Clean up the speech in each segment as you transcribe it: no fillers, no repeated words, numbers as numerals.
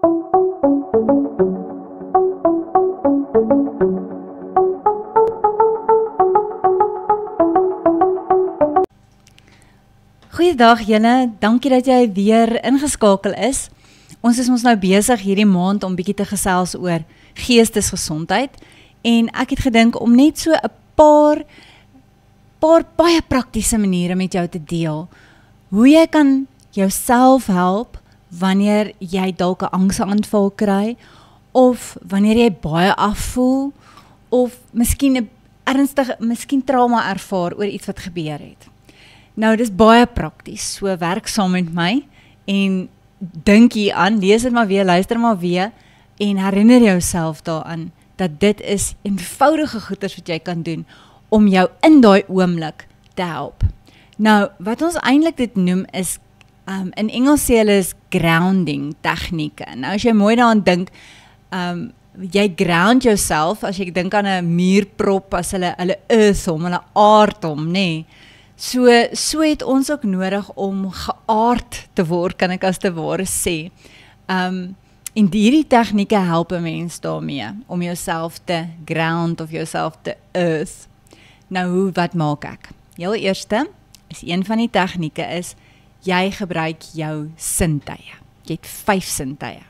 Goeiedag julle, dankie dat jy weer ingeskakel is. Ons is nou besig hierdie maand om bietjie te gesels oor geestesgesondheid en ek het gedink om net so 'n paar baie praktiese maniere met jou te deel. Hoe jy kan jouself help wanneer jy dalk 'n angsaanval kry of wanneer jy baie afvoel of miskien miskien trauma ervaar oor iets wat gebeur het. Nou, dis baie prakties, so werk saam met my en dink hier aan, lees dit maar weer, luister maar weer en herinner jouself daaraan dat dit is eenvoudige goeders wat jy kan doen om jou in daai oomblik te help. Nou, wat ons eintlik dit noem is, in Engels sê hulle is grounding tegnieke. Nou, as jy mooi daaraan dink, jy ground jouself, as jy dink aan 'n muurprop, as hulle earth hom, hulle aard hom, nê. So het ons ook nodig om geaard te word, kan ek as te ware sê. En hierdie tegnieke help 'n mens daarmee, om jouself te ground of jouself te earth. Nou, wat maak ek? Heel eerste, is een van die tegnieke is, jy gebruik jou sintuie. Jy het 5 sintuie,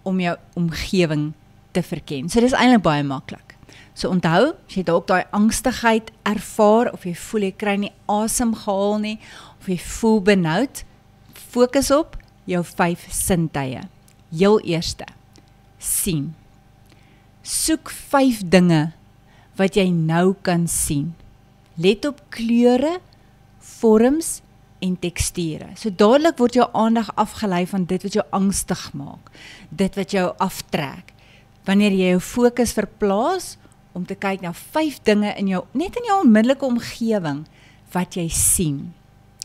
om jou omgewing te verken. So dis eintlik baie maklik. So onthou, as jy dalk daai angstigheid ervaar, of jy voel jy kry nie asem gehaal nie, of jy voel benoud, fokus op jou 5 sintuie. Heel eerste, sien. Soek 5 dinge wat jy nou kan sien. Let op kleure, vorms en teksture. So dadelik word jou aandag afgelei van dit wat jou angstig maak, dit wat jou aftrek. Wanneer jy jou fokus verplaas, om te kyk na 5 dinge net in jou onmiddellike omgewing, wat jy sien.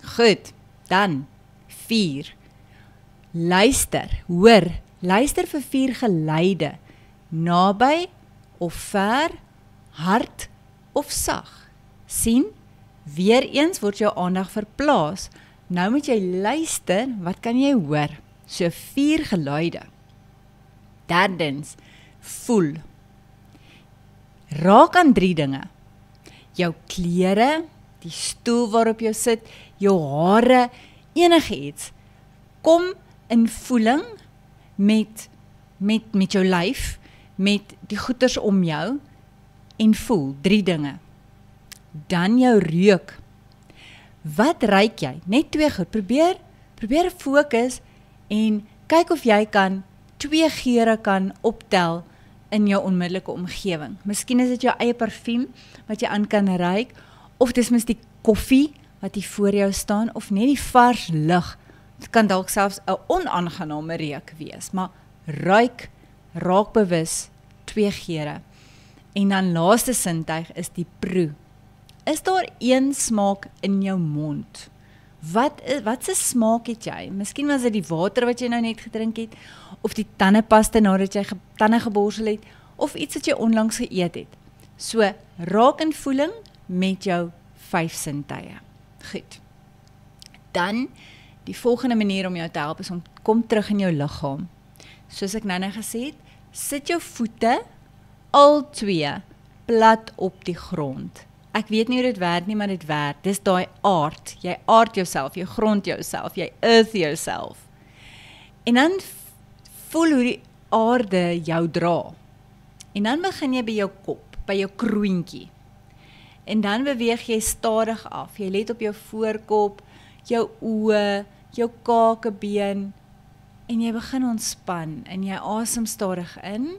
Goed, dan 4. Luister, hoor, luister vir 4 geluide, naby of ver, hard of sag. Sien, weer eens word jou aandag verplaas. Nou moet jy luister, wat kan jy hoor? So 4 geluide. Derdens, voel. Raak aan 3 dinge. Jou klere, die stoel waarop jy sit, jou hare, enige iets. Kom in voeling met jou lyf, met die goeders om jou en voel 3 dinge. Dan jou reuk. Wat ruik jy? Net 2 goed. Probeer fokus en kyk of jy kan 2 geure kan optel in jou onmiddellike omgewing. Miskien is dit jou eie parfuum wat jy aan kan ruik, of dis mis die koffie wat hier voor jou staan, of net die vars lug. Dit kan dalk selfs 'n onaangename reuk wees, maar ruik, raak bewus, 2 geure. En dan laaste sintuig is die proe. Is daar een smaak in jou mond? Wat se smaak het jy? Miskien was dit die water wat jy nou net gedrink het, of die tandepasta nadat jy tande geborsel het, of iets wat jy onlangs geëet het. So, raak in voeling met jou 5 sintuie. Goed. Dan, die volgende manier om jou te help is om kom terug in jou liggaam. Soos ek nou gesê het, sit jou voete, al 2, plat op die grond. Ek weet nie hoe dit werk nie, maar dit werk. Dis daai aard. Jy aard jouself, jy grond jouself, jy earth jouself. En dan voel hoe die aarde jou dra. En dan begin jy by jou kop, by jou kroontjie. En dan beweeg jy stadig af. Jy let op jou voorkop, jou oë, jou kakebeen, en jy begin ontspan, en jy asem stadig in,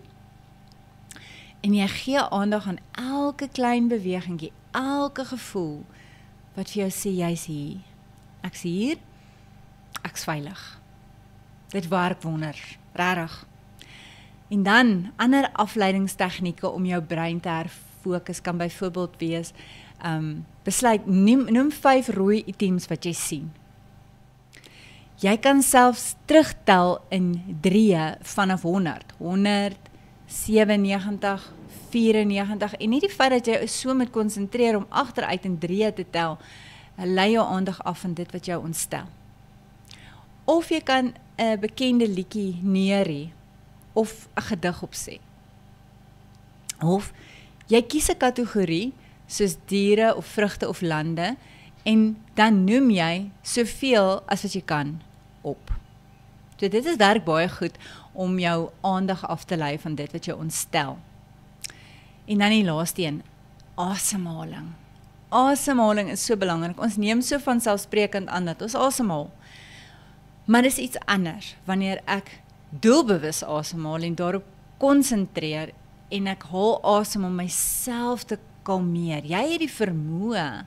en jy gee aandag aan elke klein bewegingkie, elke gevoel, wat vir jou sê, jy's hier. Ek's hier, ek's veilig. Dit werk wonder, regtig. En dan, ander afleidingstegnieke om jou brein te herfokus, kan byvoorbeeld wees, besluit, noem 5 rooi items wat jy sien. Jy kan selfs terugtel in 3 vanaf 100, 97, 94, en nie die feit dat jy so moet konsentreer om agteruit in 3 te tel, lei jou aandag af van dit wat jou ontstel. Of jy kan 'n bekende liedjie neurie of 'n gedig opsê. Of jy kies 'n kategorie soos diere of vrugte of lande en dan noem jy soveel as wat jy kan op. So dit is werk baie goed om jou aandag af te lei van dit wat jou ontstel. En dan die laaste een, asemhaling. Asemhaling is so belangrik. Ons neem so vanselfsprekend aan dat ons asemhaal. Maar dis iets anders wanneer ek doelbewus asemhaal en daarop konsentreer en ek haal asem om myself te kalmeer. Jy het die vermoë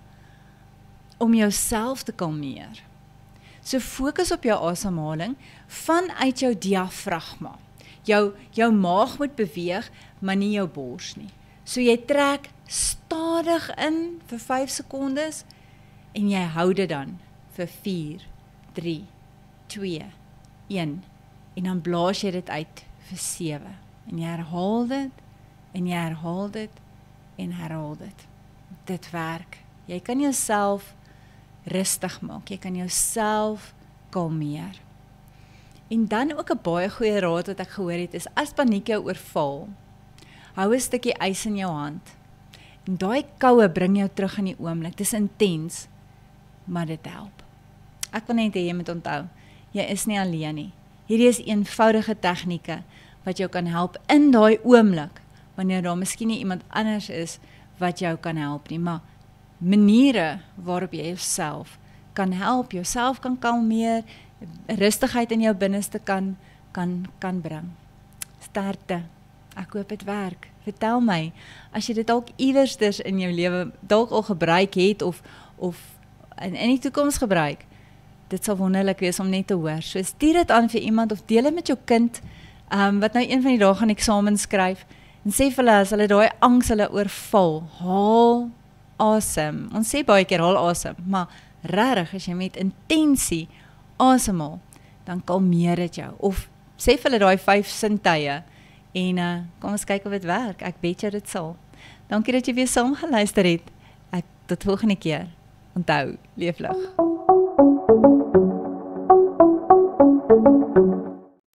om jouself te kalmeer. So fokus op jou asemhaling vanuit jou diafragma. Jou maag moet beweeg, maar nie jou bors nie. So jy trek stadig in vir 5 sekondes en jy hou dit dan vir 4, 3, 2, 1 en dan blaas jy dit uit vir 7 en jy herhaal dit en jy herhaal dit en herhaal dit. Dit werk. Jy kan jouself rustig maak, jy kan jouself kalmeer. En dan ook 'n baie goeie raad wat ek gehoor het is, as paniek jou oorval, hou 'n stukkie ys in jou hand. En daai koue bring jou terug in die oomblik. Dis intens, maar dit help. Ek wil net hê jy moet onthou, jy is nie alleen nie. Hierdie is eenvoudige tegnieke wat jou kan help in daai oomblik, wanneer daar miskien nie iemand anders is wat jou kan help nie, maar maniere waarop jy jouself kan help, jouself kan kalmeer, rustigheid in jou binneste kan bring. Sterkte. Ek hoop dit werk. Vertel my, as jy dit dalk iewersters in jou lewe dalk al gebruik het of in die toekoms gebruik, dit sal wonderlik wees om net te hoor. So stuur dit aan vir iemand of deel dit met jou kind wat nou een van die dae gaan eksamen skryf en sê vir hulle as hulle daai angs hulle oorval, haal asem. Ons sê baie keer haal asem, maar regtig as jy met intensie asemhaal, dan kalmeer dit jou. Of sê vir hulle daai 5 sintuie en kom ons kyk of dit werk. Ek bet jy dit sal. Dankie dat jy weer saam geluister het. Tot volgende keer. Onthou, leef lig.